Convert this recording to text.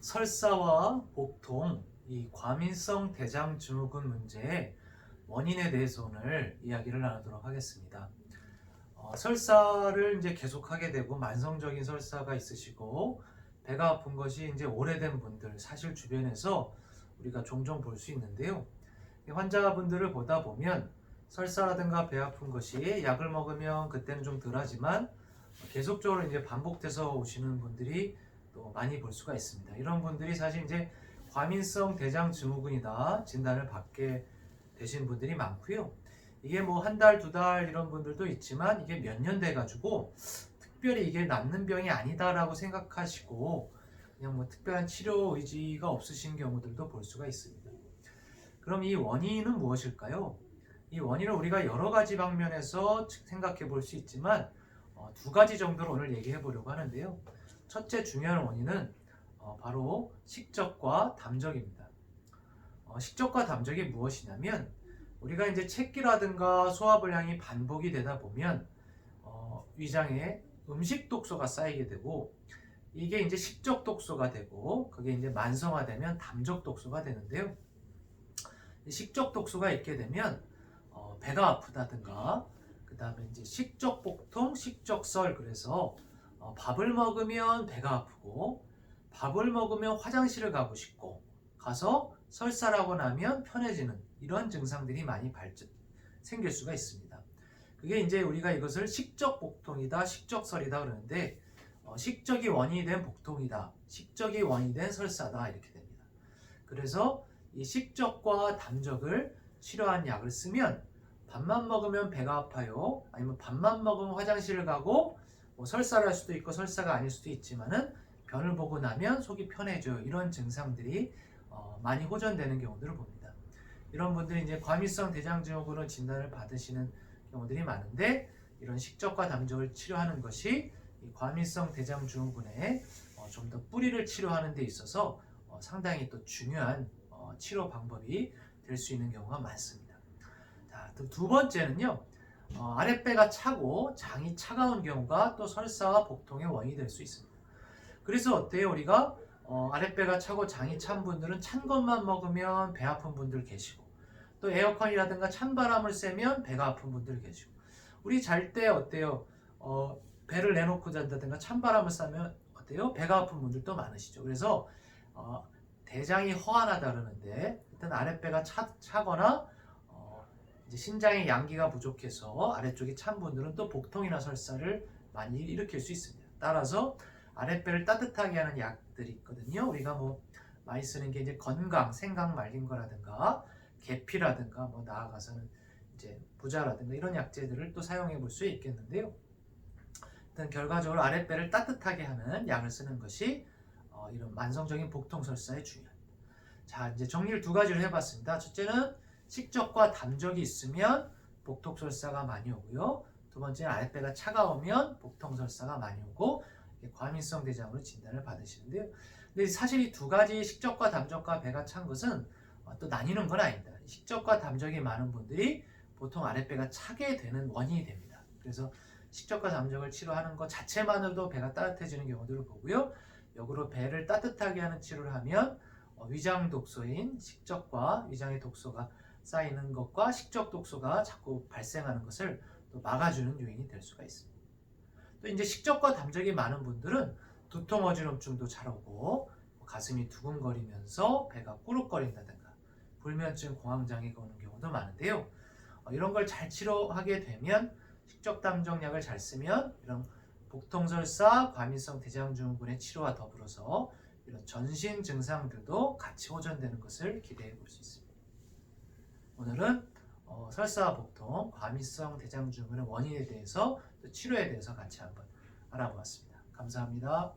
설사와 복통, 이 과민성 대장증후군 문제의 원인에 대해서 오늘 이야기를 나누도록 하겠습니다. 설사를 이제 계속하게 되고 만성적인 설사가 있으시고 배가 아픈 것이 이제 오래된 분들 사실 주변에서 우리가 종종 볼 수 있는데요. 환자분들을 보다 보면 설사라든가 배 아픈 것이 약을 먹으면 그때는 좀 덜하지만 계속적으로 이제 반복돼서 오시는 분들이 또 많이 볼 수가 있습니다. 이런 분들이 사실 이제 과민성 대장 증후군이다 진단을 받게 되신 분들이 많고요. 이게 뭐 한 달, 두 달 이런 분들도 있지만 이게 몇 년 돼 가지고 특별히 이게 낫는 병이 아니다라고 생각하시고 그냥 뭐 특별한 치료 의지가 없으신 경우들도 볼 수가 있습니다. 그럼 이 원인은 무엇일까요? 이 원인을 우리가 여러 가지 방면에서 생각해 볼 수 있지만 두 가지 정도로 오늘 얘기해 보려고 하는데요. 첫째 중요한 원인은 바로 식적과 담적입니다. 식적과 담적이 무엇이냐면 우리가 이제 체기라든가 소화불량이 반복이 되다 보면 위장에 음식 독소가 쌓이게 되고 이게 이제 식적 독소가 되고 그게 이제 만성화되면 담적 독소가 되는데요. 식적 독소가 있게 되면 배가 아프다든가 그 다음에 이제 식적 복통, 식적 설 그래서 밥을 먹으면 배가 아프고 밥을 먹으면 화장실을 가고 싶고 가서 설사라고 나면 편해지는 이런 증상들이 많이 생길 수가 있습니다. 그게 이제 우리가 이것을 식적 복통이다, 식적설이다 그러는데 식적이 원인이 된 복통이다, 식적이 원인이 된 설사다 이렇게 됩니다. 그래서 이 식적과 담적을 치료한 약을 쓰면 밥만 먹으면 배가 아파요. 아니면 밥만 먹으면 화장실을 가고 뭐 설사를 할 수도 있고 설사가 아닐 수도 있지만은 변을 보고 나면 속이 편해져요. 이런 증상들이 많이 호전되는 경우들을 봅니다. 이런 분들이 이제 과민성 대장증후군으로 진단을 받으시는 경우들이 많은데 이런 식적과 담적을 치료하는 것이 이 과민성 대장증후군에 좀 더 뿌리를 치료하는 데 있어서 상당히 또 중요한 치료 방법이 될 수 있는 경우가 많습니다. 자, 두 번째는요. 아랫배가 차고 장이 차가운 경우가 또 설사와 복통의 원인이 될 수 있습니다. 그래서 어때요? 우리가 아랫배가 차고 장이 찬 분들은 찬 것만 먹으면 배 아픈 분들 계시고 또 에어컨이라든가 찬바람을 쐬면 배가 아픈 분들 계시고 우리 잘 때 어때요? 배를 내놓고 잔다든가 찬바람을 쐬면 어때요? 배가 아픈 분들도 많으시죠. 그래서 대장이 허한하다 그러는데 일단 아랫배가 차거나 이제 신장의 양기가 부족해서 아래쪽이 찬 분들은 또 복통이나 설사를 많이 일으킬 수 있습니다. 따라서 아랫배를 따뜻하게 하는 약들이 있거든요. 우리가 뭐 많이 쓰는 게 이제 건강, 생강 말린 거라든가 계피라든가 뭐 나아가서는 이제 부자라든가 이런 약재들을 또 사용해 볼 수 있겠는데요. 일단 결과적으로 아랫배를 따뜻하게 하는 약을 쓰는 것이 이런 만성적인 복통 설사에 중요합니다. 자, 이제 정리를 두 가지를 해봤습니다. 첫째는 식적과 담적이 있으면 복통설사가 많이 오고요. 두 번째는 아랫배가 차가우면 복통설사가 많이 오고 과민성 대장으로 진단을 받으시는데요. 근데 사실 이 두 가지 식적과 담적과 배가 찬 것은 또 나뉘는 건 아닙니다. 식적과 담적이 많은 분들이 보통 아랫배가 차게 되는 원인이 됩니다. 그래서 식적과 담적을 치료하는 것 자체만으로도 배가 따뜻해지는 경우들을 보고요. 역으로 배를 따뜻하게 하는 치료를 하면 위장 독소인 식적과 위장의 독소가 쌓이는 것과 식적 독소가 자꾸 발생하는 것을 또 막아주는 요인이 될 수가 있습니다. 또 이제 식적과 담적이 많은 분들은 두통 어지럼증도 잘 오고 가슴이 두근거리면서 배가 꾸룩거린다든가 불면증 공황장애가 오는 경우도 많은데요. 이런 걸 잘 치료하게 되면 식적 담적 약을 잘 쓰면 이런 복통설사, 과민성 대장증후군의 치료와 더불어서 이런 전신 증상들도 같이 호전되는 것을 기대해 볼 수 있습니다. 오늘은 설사와 복통, 과민성 대장증후군의 원인에 대해서 또 치료에 대해서 같이 한번 알아보았습니다. 감사합니다.